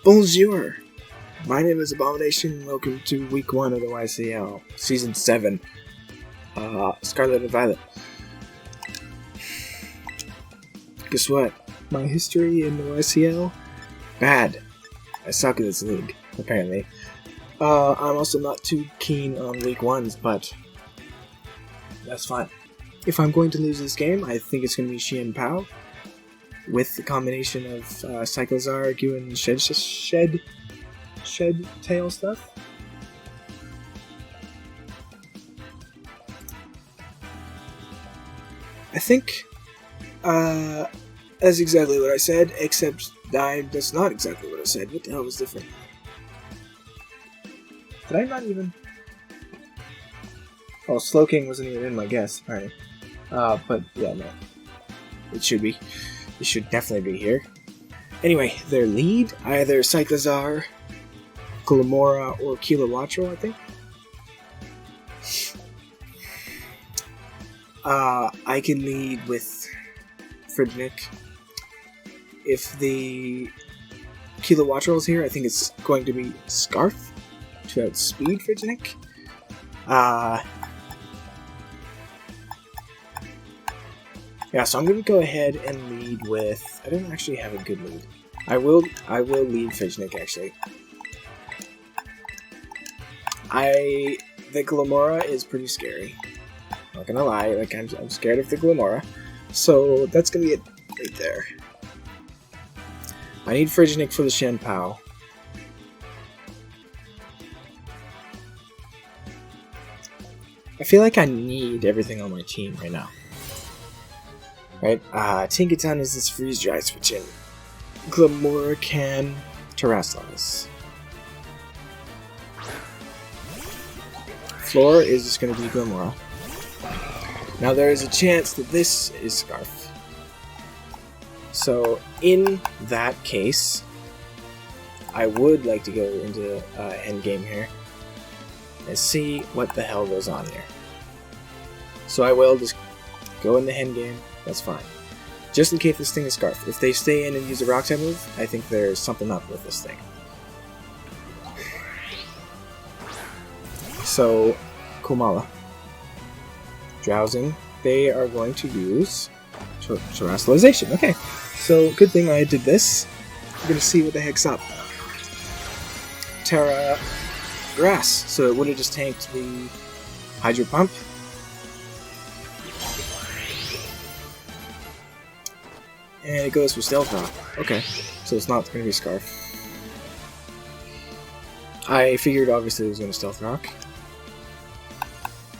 Bonjour! My name is Abomination, welcome to week 1 of the YCL, season 7, Scarlet and Violet. Guess what? My history in the YCL? Bad. I suck at this league, apparently. I'm also not too keen on week 1s, but that's fine. If I'm going to lose this game, I think it's going to be Chien-Pao, with the combination of Cyclozar, Goo, and Shed Tail stuff. I think that's exactly what I said, except that's not exactly what I said. What the hell was different? Did I not even... Oh, Slowking wasn't even in my guess, apparently. But yeah, no. It should be. It should definitely be here. Anyway, their lead, either Cyclozar, Glamora, or Kilowattrel, I think. I can lead with Frignic. If the Kilowattrel is here, I think it's going to be Scarf to outspeed Frignic. Yeah, so I'm going to go ahead and lead with... I don't actually have a good lead. I will lead Frignic, actually. The Glamora is pretty scary. Not gonna lie, like I'm scared of the Glamora. So that's gonna be it right there. I need Frignic for the Chien-Pao. I feel like I need everything on my team right now. Right? Tinkaton is this freeze dry switch in. Glamora can Terrasilize. Floor is just going to be Glamora. Now there is a chance that this is Scarf. So in that case, I would like to go into endgame here and see what the hell goes on here. So I will just go in the endgame. That's fine. Just in case this thing is Scarf. If they stay in and use a rock type move, I think there's something up with this thing. So, Komala. Drowsing. They are going to use Terrasalization. Okay. So, good thing I did this. I'm going to see what the heck's up. Terra Grass. So it would have just tanked the Hydro Pump. And it goes for Stealth Rock. Okay, so it's not going to be Scarf. I figured obviously it was going to Stealth Rock.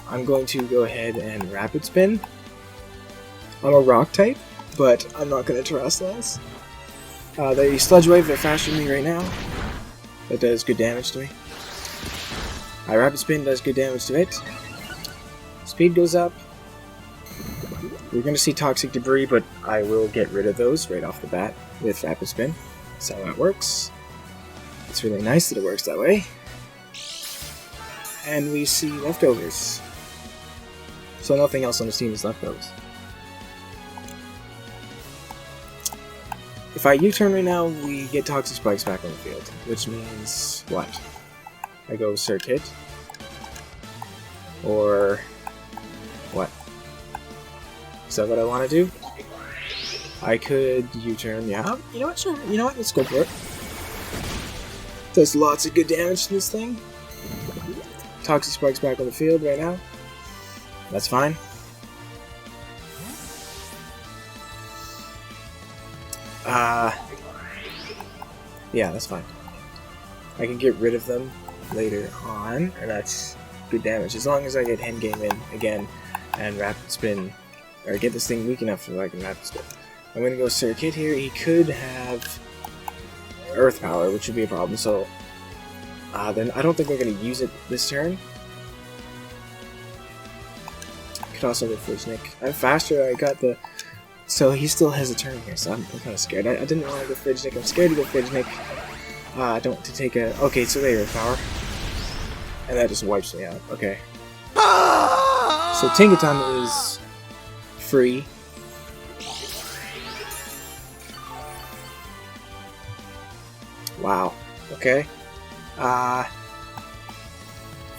I'm going to go ahead and Rapid Spin. I'm a Rock type, but I'm not going to Terrasilize. The Sludge Wave, they're faster than me right now. That does good damage to me. Rapid Spin does good damage to it. Speed goes up. We're going to see Toxic Debris, but I will get rid of those right off the bat with Rapid Spin. That's how that works. It's really nice that it works that way. And we see Leftovers. So nothing else on this team is Leftovers. If I U-turn right now, we get Toxic Spikes back on the field. Which means what? I go Circuit. Or what? Is that what I want to do? I could U-turn, yeah. You know what, sure. You know what, let's go for it. Does lots of good damage to this thing. Toxic Spike's back on the field right now. That's fine. Yeah, that's fine. I can get rid of them later on, and that's good damage. As long as I get endgame in again and Rapid Spin, or get this thing weak enough so I can Rapid Spin. I'm going to go Circuit here. He could have Earth Power, which would be a problem, so then I don't think we're going to use it this turn. Could also go Frignic. I'm faster, I got the... So he still has a turn here, so I'm kind of scared. I didn't want to go Frignic, I'm scared to go Frignic. I don't want to take a... Okay, so they Earth Power. And that just wipes me out, okay. So Tinkaton is free. Wow. Okay.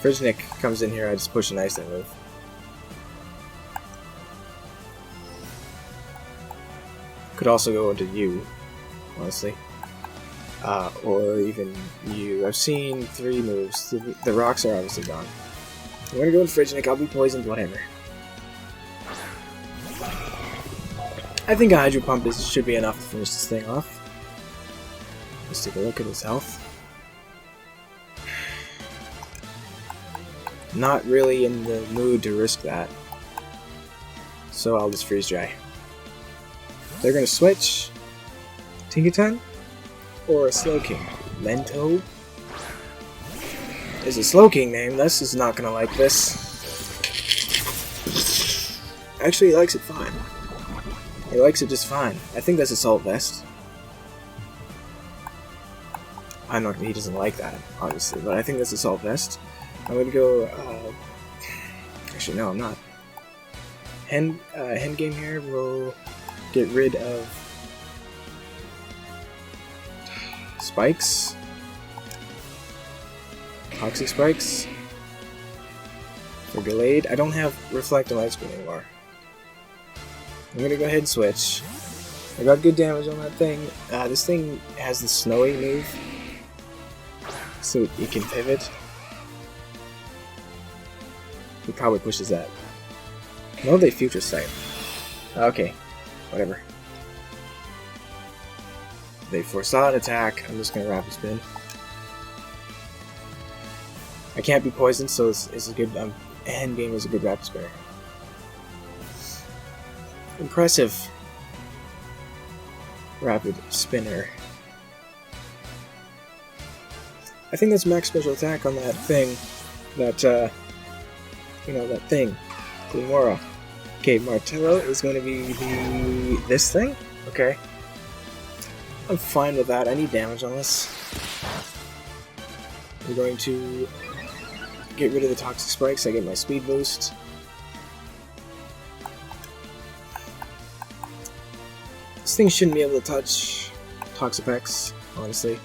Frizznick comes in here, I just push an ice that move. Could also go into you, honestly. Or even you. I've seen 3 moves. The rocks are obviously gone. I'm gonna go into Frizznick, I'll be poisoned, whatever. I think a Hydro Pump should be enough to finish this thing off. Let's take a look at his health. Not really in the mood to risk that. So I'll just Freeze Dry. They're gonna switch. Tinkaton? Or a Slowking? Lento? Is a Slowking name? This is not gonna like this. Actually, he likes it fine. He likes it just fine. I think that's Assault Vest. I'm not. He doesn't like that, obviously, but I think that's Assault Vest. I'm gonna go. Actually, no, I'm not. Hen game here will get rid of spikes, toxic spikes. For Gallade, I don't have Reflect and Light Screen anymore. I'm gonna go ahead and switch. I got good damage on that thing. This thing has the Snowy move, so it can pivot. He probably pushes that. No, they Future Sight. Okay, whatever. They foresaw an attack. I'm just gonna Rapid Spin. I can't be poisoned, so it's a good. End game is a good Rapid Spinner. Impressive Rapid Spinner. I think that's max special attack on that thing. That you know, that thing. Glimora. Okay, Martello is going to be this thing? Okay. I'm fine with that. I need damage on this. I'm going to get rid of the Toxic Spikes. I get my speed boost. This thing shouldn't be able to touch Toxapex, honestly.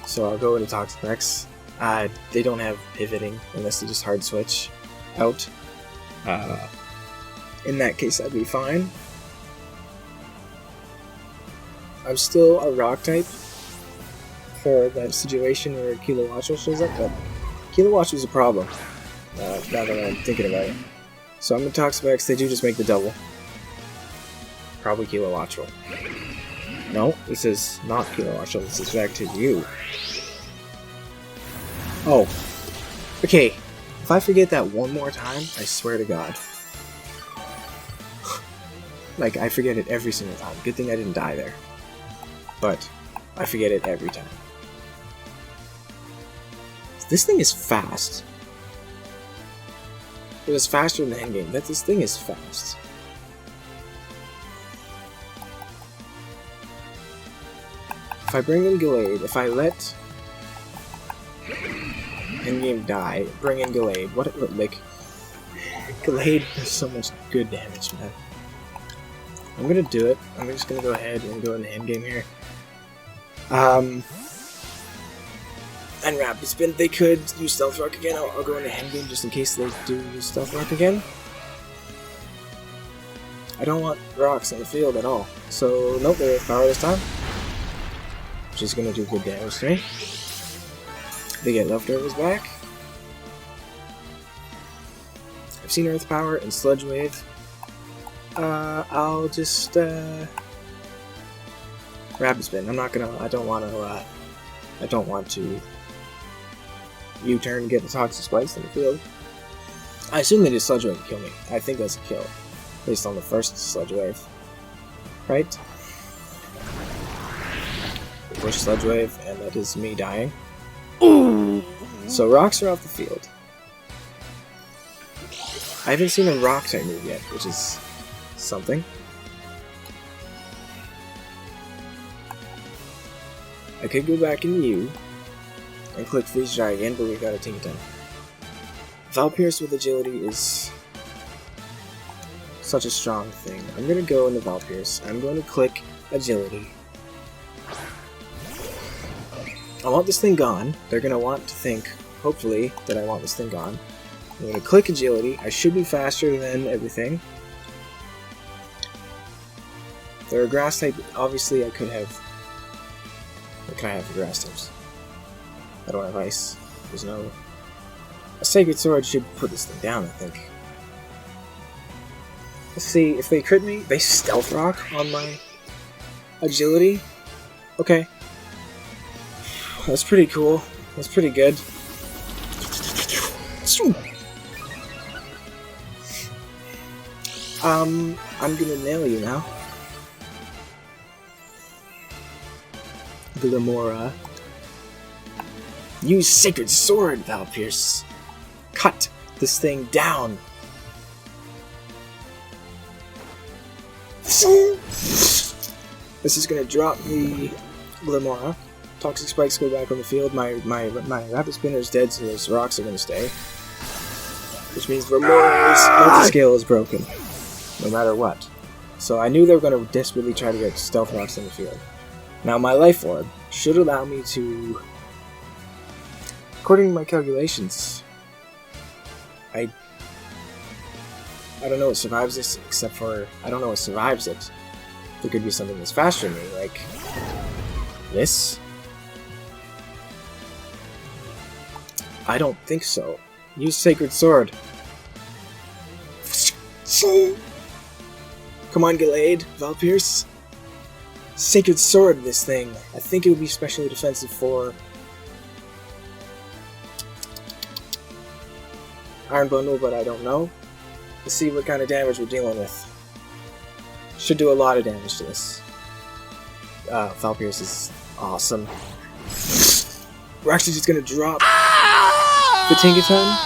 So I'll go into Toxapex. They don't have pivoting unless they just hard switch out. In that case, I'd be fine. I'm still a rock type for that situation where Kilowattrel shows up, but Kilowattrel is a problem. Now that I'm thinking about it. So I'm going to Toxapex, they do just make the double. Probably Kilowattrel. No, this is not Kilowattrel, this is back to you. Oh. Okay, if I forget that one more time, I swear to God. Like, I forget it every single time. Good thing I didn't die there. But, I forget it every time. This thing is fast. It was faster than the endgame. This thing is fast. If I bring in Gallade, if I let endgame die, bring in Gallade, what it like Gallade does so much good damage, man. I'm gonna do it. I'm just gonna go ahead and go in the endgame here. And Rapid Spin, they could use Stealth Rock again. I'll go in the endgame just in case they do use Stealth Rock again. I don't want rocks on the field at all. So, nope, they're power this time. Which is gonna do good damage to me. They get Leftovers back. I've seen Earth Power and Sludge Wave. I'll just Rapid Spin. I don't want to U-turn and get the Toxic Spikes in the field. I assume they just Sludge Wave to kill me. I think that's a kill, based on the first Sludge Wave. Right? Push Sludge Wave, and that is me dying. So rocks are off the field. I haven't seen a rock type move yet, which is something. I could go back in U and click Freeze Dry again, but we've got a Tinkaton. Valpierce with agility is such a strong thing. I'm gonna go into Valpierce. I'm going to click agility. I want this thing gone. They're going to want to think, hopefully, that I want this thing gone. I'm going to click agility. I should be faster than everything. They're a grass type. Obviously, I could have... What can I have for grass types? I don't have ice. There's no... A Sacred Sword should put this thing down, I think. Let's see, if they crit me, they Stealth Rock on my agility. Okay. That's pretty cool. That's pretty good. I'm gonna nail you now. Glimora. Use Sacred Sword, Valpierce. Cut this thing down. This is gonna drop the Glimora. Toxic Spikes go back on the field. My Rapid Spinner is dead, so those rocks are gonna stay. Which means Glimor's multi-scale is broken. No matter what. So I knew they were gonna desperately try to get Stealth Rocks in the field. Now my Life Orb should allow me to... According to my calculations... I don't know what survives this, except for... I don't know what survives it. There could be something that's faster than me, like... This? I don't think so. Use Sacred Sword. Come on, Gallade, Valpierce. Sacred Sword this thing. I think it would be specially defensive for... Iron Bundle, but I don't know. Let's see what kind of damage we're dealing with. Should do a lot of damage to this. Valpierce is awesome. We're actually just gonna drop the Tinkaton,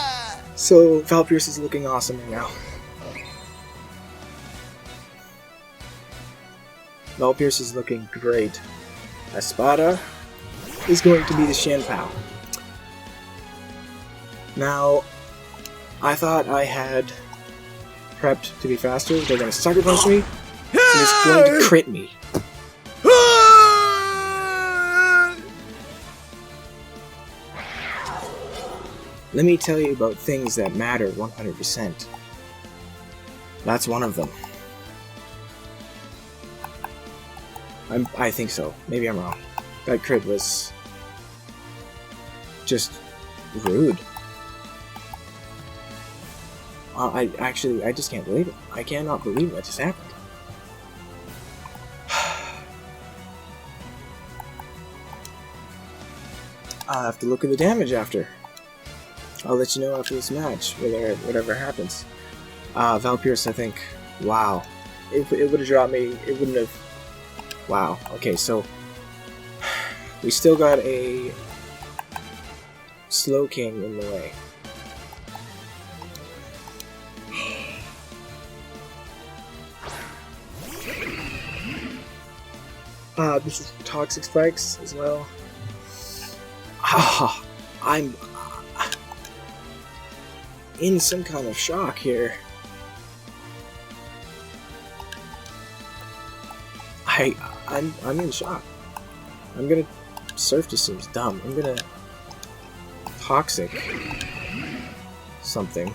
so Valpierce is looking awesome right now. Valpierce is looking great. Espada is going to be the Chien-Pao. Now, I thought I had prepped to be faster. They're going to Sucker Punch me, and it's going to crit me. Let me tell you about things that matter 100%. That's one of them. I think so. Maybe I'm wrong. That crit was just rude. I just can't believe it. I cannot believe that just happened. I'll have to look at the damage after. I'll let you know after this match, whatever happens. Valpierce, I think. Wow. It would have dropped me. It wouldn't have... Wow. Okay, so... We still got a... Slow King in the way. This is Toxic Spikes as well. I'm in some kind of shock here. I'm in shock. I'm gonna... Surf just seems dumb. I'm gonna... Toxic... something.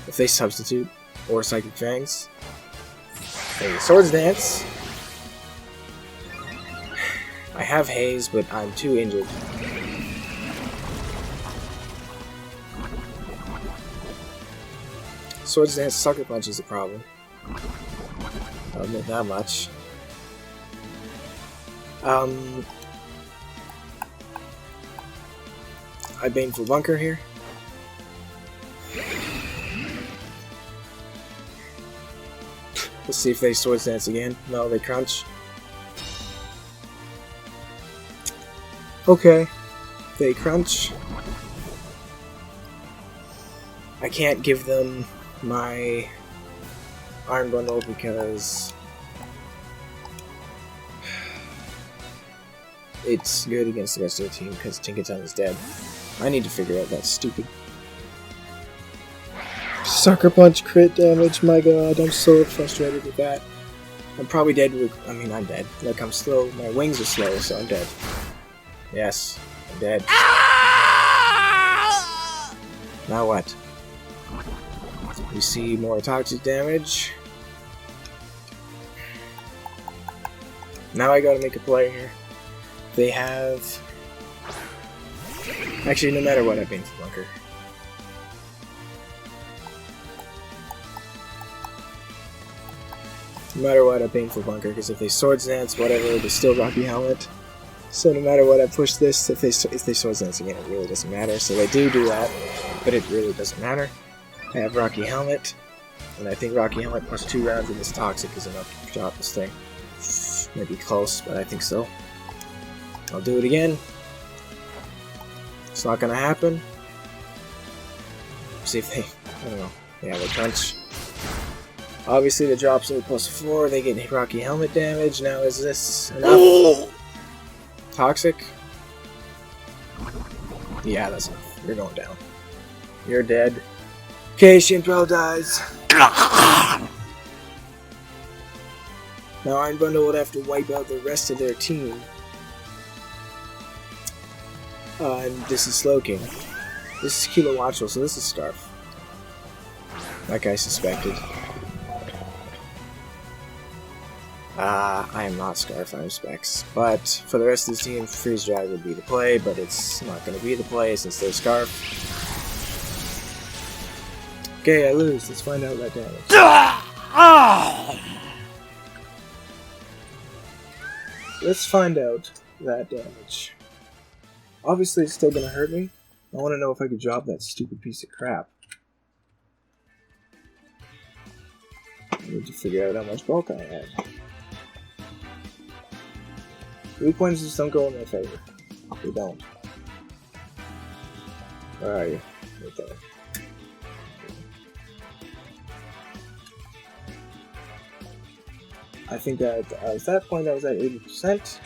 If they substitute, or Psychic Fangs. Okay, Swords Dance. I have Haze, but I'm too injured. Swords Dance Sucker Punch is a problem. I'll admit that much. I Baneful Bunker here. Let's see if they Swords Dance again. No, they Crunch. Okay. They Crunch. I can't give them my Iron Bundle because it's good against the rest of the team because Tinkaton is dead. I need to figure out that stupid Sucker Punch crit damage. My god, I'm so frustrated with that. I'm probably dead. I mean, I'm dead. Look, I'm slow. My wings are slow, so I'm dead. Yes, I'm dead. Now what? We see more toxic damage. Now I gotta make a play here. They have... Actually, no matter what, I painful bunker. No matter what, I painful bunker, because if they swords dance, whatever, they still Rocky Helmet. So no matter what, I push this. If they swords dance again, it really doesn't matter. So they do that, but it really doesn't matter. I have Rocky Helmet, and I think Rocky Helmet plus 2 rounds in this toxic is enough to drop this thing. Maybe close, but I think so. I'll do it again. It's not gonna happen. See if they... I don't know. Yeah, they punch. Obviously, the drop's only plus 4. They get Rocky Helmet damage. Now, is this enough? Toxic? Yeah, that's enough. You're going down. You're dead. Okay, Chien-Pao dies. Now Iron Bundle would have to wipe out the rest of their team. And this is Slowking. This is Kilowattrel, so this is Scarf. Like I suspected. I am not Scarf, I'm Specs. But for the rest of the team, Freeze Dry would be the play, but it's not going to be the play since they're Scarf. Okay, I lose. Let's find out that damage. Let's find out that damage. Obviously, it's still going to hurt me. I want to know if I could drop that stupid piece of crap. I need to figure out how much bulk I have. Weak points just don't go in my favor. They don't. Where are you? Right there. I think that at that point I was at 80%.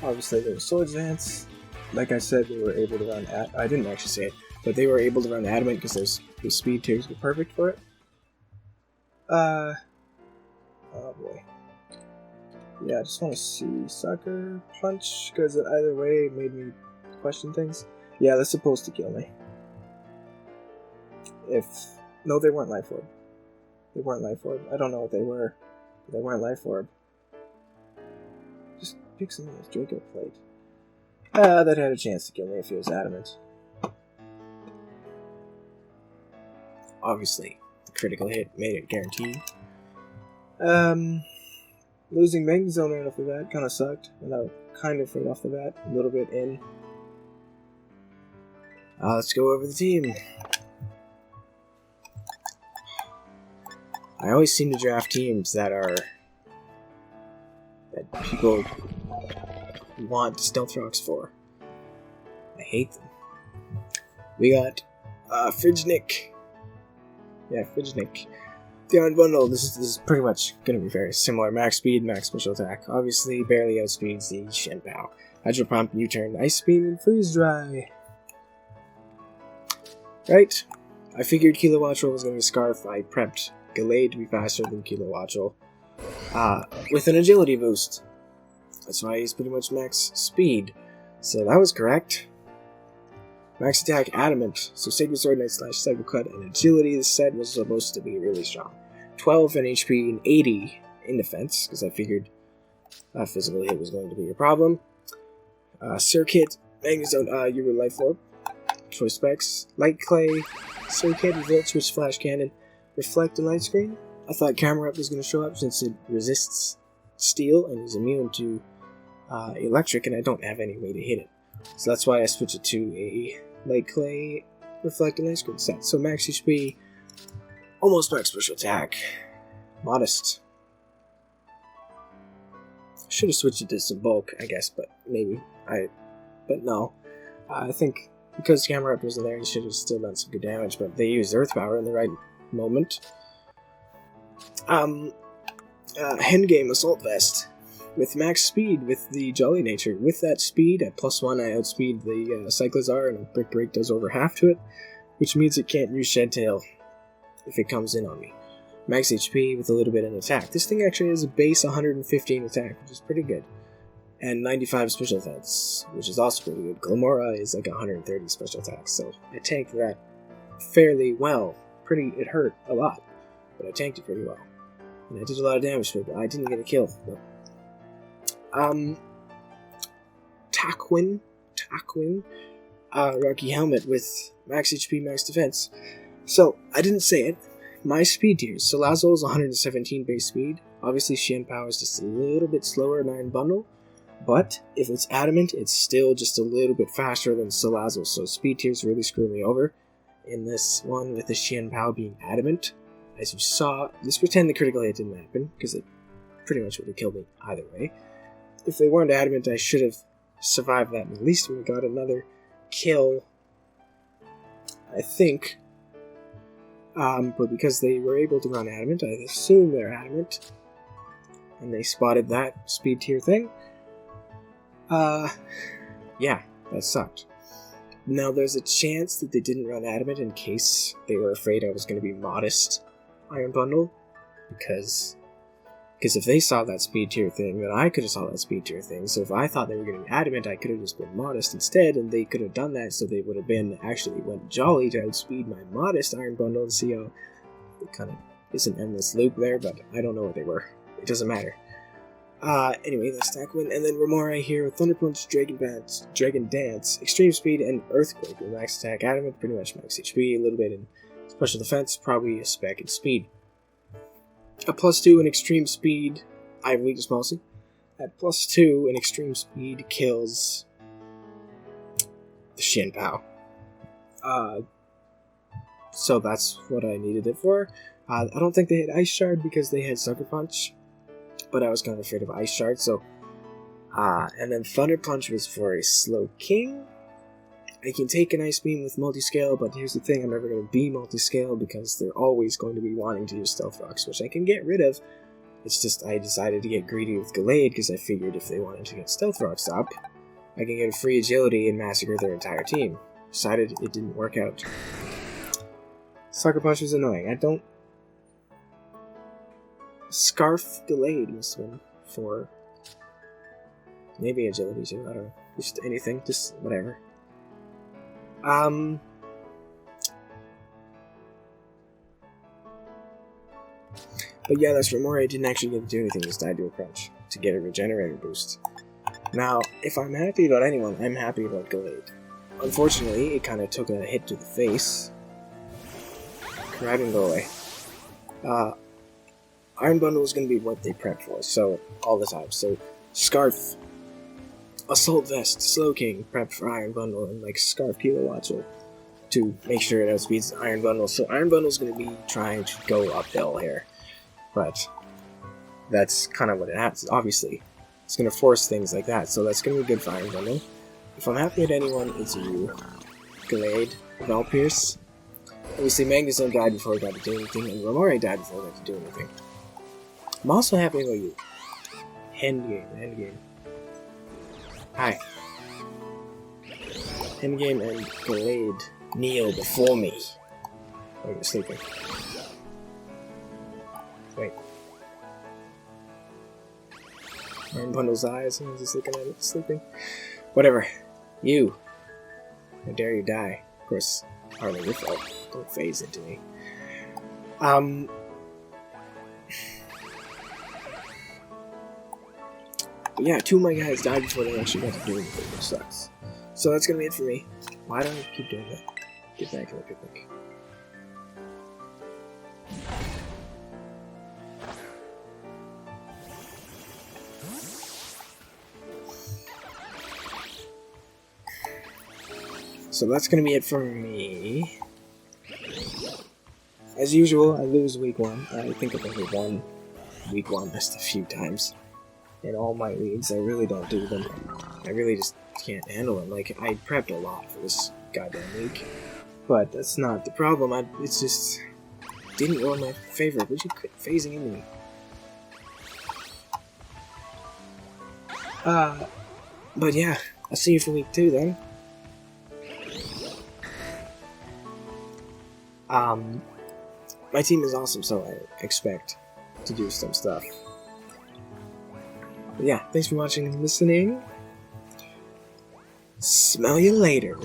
Obviously, there was Swords Dance. Like I said, they were able to run. I didn't actually say it, but they were able to run Adamant because the speed tiers were perfect for it. Oh boy. Yeah, I just want to see Sucker Punch because it either way made me question things. Yeah, that's supposed to kill me. No, they weren't Life Orb. They weren't Life Orb. I don't know what they were, but they weren't Life Orb. Just pick something with Draco Plate. That had a chance to kill me if it was Adamant. Obviously, the critical hit made it guaranteed. Losing Magnezone right off the bat kind of sucked. Well, kind of right off the bat, a little bit in. Let's go over the team. I always seem to draft teams that people want Stealth Rocks for. I hate them. We got Fridgenick. Yeah, Fridgenick. The Iron Bundle, this is pretty much going to be very similar. Max speed, max special attack. Obviously, barely outspeeds the Chien-Pao. Hydro Pump, U-Turn, Ice Beam, and Freeze Dry. Right? I figured Kilowattrel was going to be Scarf. I prepped Gallade to be faster than Kilowattrel. With an agility boost. That's why he's pretty much max speed. So that was correct. Max attack Adamant. So Sacred Sword Knight / Cycle Cut and agility. This set was supposed to be really strong. 12 in HP and 80 in defense, because I figured physical hit was going to be a problem. Circuit, Magnezone, you were Life Orb. Choice specs, Light Clay, Circuit, Revolt Switch, Flash Cannon, Reflect and Light Screen. I thought Camera Up was going to show up since it resists Steel and is immune to Electric, and I don't have any way to hit it. So that's why I switched it to a Light Clay, Reflect and Light Screen set. So max HP, almost max special attack. Modest. Should have switched it to some bulk, I guess, but maybe. But no. I think because Camera Up wasn't there, he should have still done some good damage, but they used Earth Power in the right moment. Endgame Assault Vest. with max speed with the Jolly Nature. With that speed, at +1, I outspeed the Cyclizar, and Brick Break does over half to it, which means it can't use Shed Tail if it comes in on me. Max HP with a little bit in attack. This thing actually has a base 115 attack, which is pretty good. And 95 special defense, which is also pretty good. Glamora is like 130 special attack, so I tanked that fairly well. It hurt a lot, but I tanked it pretty well. And I did a lot of damage to it, but I didn't get a kill. No. Taquin, Rocky Helmet with max HP, max defense. So, I didn't say it. My speed tiers. So Salazzle is 117 base speed. Obviously, Chien-Pao is just a little bit slower in Iron Bundle. But if it's Adamant, it's still just a little bit faster than Salazzle. So speed tiers really screw me over. In this one, with the Chien-Pao being Adamant, as you saw, let's pretend the critical hit didn't happen, because it pretty much would have killed me either way. If they weren't Adamant, I should have survived that, and at least we got another kill, I think. But because they were able to run Adamant, I assume they're Adamant, and they spotted that speed tier thing. Yeah, that sucked. Now, there's a chance that they didn't run Adamant in case they were afraid I was going to be modest Iron Bundle, because if they saw that speed tier thing, then I could have saw that speed tier thing, so if I thought they were going to be Adamant, I could have just been modest instead, and they could have done that, so they would have been actually went Jolly to outspeed my modest Iron Bundle, and see how it kind of is an endless loop there, but I don't know what they were. It doesn't matter. Anyway, that's Taquin, and then Remora here with Thunder Punch, Dragon Dance, Extreme Speed, and Earthquake with max attack, Adamant, pretty much max HP, a little bit in special defense, probably a spec in speed. At +2 in Extreme Speed, I have Weakness Policy. At +2 in Extreme Speed kills the Chien-Pao. So that's what I needed it for. I don't think they had Ice Shard because they had Sucker Punch, but I was kind of afraid of Ice Shard, so... and then Thunder Punch was for a Slow King. I can take an Ice Beam with Multiscale, but here's the thing, I'm never going to be Multiscale because they're always going to be wanting to use Stealth Rocks, which I can get rid of. It's just I decided to get greedy with Gallade because I figured if they wanted to get Stealth Rocks up, I can get a free Agility and massacre their entire team. Decided it didn't work out. Sucker Punch was annoying. I don't... Scarf Gallade must have been for... maybe Agility too, I don't know. Just anything, just whatever. But yeah, that's Remora. I didn't actually get to do anything, just died to a crunch to get a regenerator boost. Now, if I'm happy about anyone, I'm happy about Gallade. Unfortunately, it kind of took a hit to the face. Grab and go away. Iron Bundle is going to be what they prep for, so all the time. So, Scarf, Assault Vest, Slow King, prep for Iron Bundle, and like Scarf Kilowatchel to make sure it outspeeds Iron Bundle. So Iron Bundle is going to be trying to go uphill here, but that's kind of what it happens. Obviously, it's going to force things like that, so that's going to be good for Iron Bundle. If I'm happy with anyone, it's you, Gallade, Valpierce. Obviously, Magnezone died before I got to do anything, and Remora died before I got to do anything. I'm also happy about you. Endgame. Hi. Endgame and Gallade kneel before me. Oh, you're sleeping. Wait. Iron Bundle's eyes, and he's just looking at it, sleeping. Whatever. You. How dare you die? Of course, hardly your fault. Don't phase into me. But yeah, two of my guys died before they actually got to do anything, which sucks. So that's gonna be it for me. Why don't I keep doing that? Get back to the picnic. So that's gonna be it for me. As usual, I lose week 1. I think I've only won week 1 just a few times. In all my leagues, I really don't do them. I really just can't handle them. Like, I prepped a lot for this goddamn week. But that's not the problem. It's just... didn't go in my favor. Would you quit phasing into me? But yeah, I'll see you for week 2 then. My team is awesome, so I expect to do some stuff. But yeah, thanks for watching and listening. Smell you later.